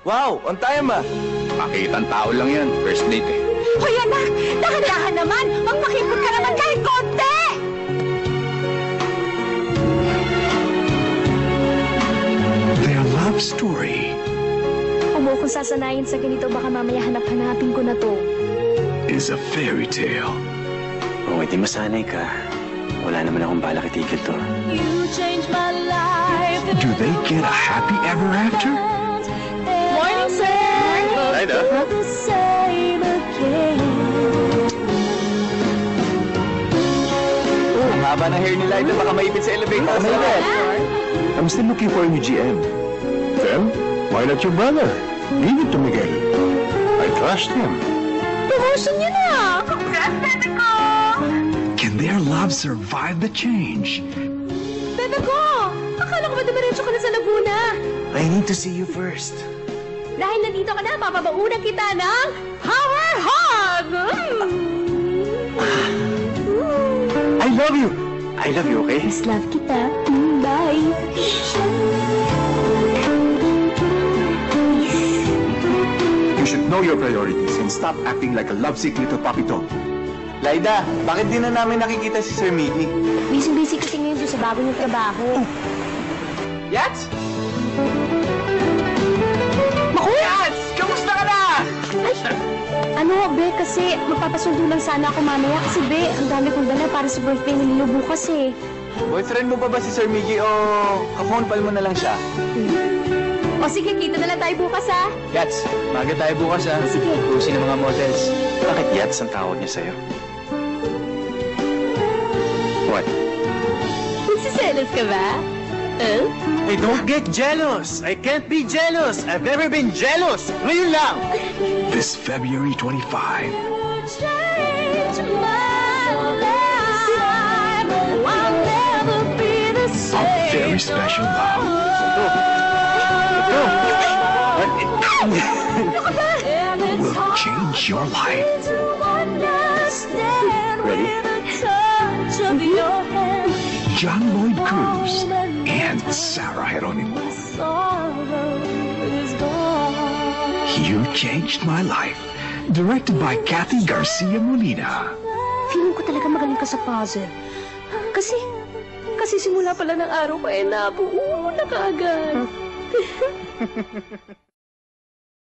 Wow, on time ah. Makitang tao lang yan. First date eh. Hoy anak, dahan-dahan naman. Magpakipot ka naman kahit konti. Their love story Kung mo kung sasanayin sa ganito, baka mamaya hanap-hanapin ko na to. is a fairy tale. Kung hindi masanay ka, wala naman akong balak itigil to. You changed my life. Do they get a happy ever after? Morning, sir. Laida? The same again. Ang haba ng hair ni Laida, baka maipit sa elevator. I'm still looking for a new GM. Then, why not your brother? Leave it to Miguel. I trust him. Promotion niya na. Congrats, bebe ko. Can their love survive the change? Bebe ko, akala ko ba dumiretso ka na sa Laguna? I need to see you first. Dahil nandito ka na, papabauna kita ng Power Hug! I love you! I love you, okay? Mas love kita. Bye. You should know your priorities and stop acting like a lovesick little puppy dog. Laida, bakit di na namin nakikita si Sir Miggy? Busy-busy kasi ngayon doon sa bago niyong trabaho. Yats! Yats! Kamusta ka na? Ano, Be, kasi magpapasundo lang sana ako mamaya. Kasi, Be, ang dami kong dala para sa birthday ni Lilo bukas eh. Boyfriend mo pa ba si Sir Miggy o ka-phone pal mo na lang siya? O sige, kita na lang tayo bukas ha. Yats, maga tayo bukas ha. Sige. Pusin ng mga models. Bakit Yats ang tawag niya sa'yo? What? Magsiselos ka ba? Hey, don't get jealous! I can't be jealous! I've never been jealous! Ngayon lang! This February 25, Change my life. I'll never be the a same. very special love. Will change your life. Ready? John Lloyd Cruz and Sarah Geronimo. You Changed My Life. Directed by Kathy Garcia Molina. Feeling ko talaga magaling ka sa puzzle. Kasi simula pala ng araw ko eh nabuo na kaagad.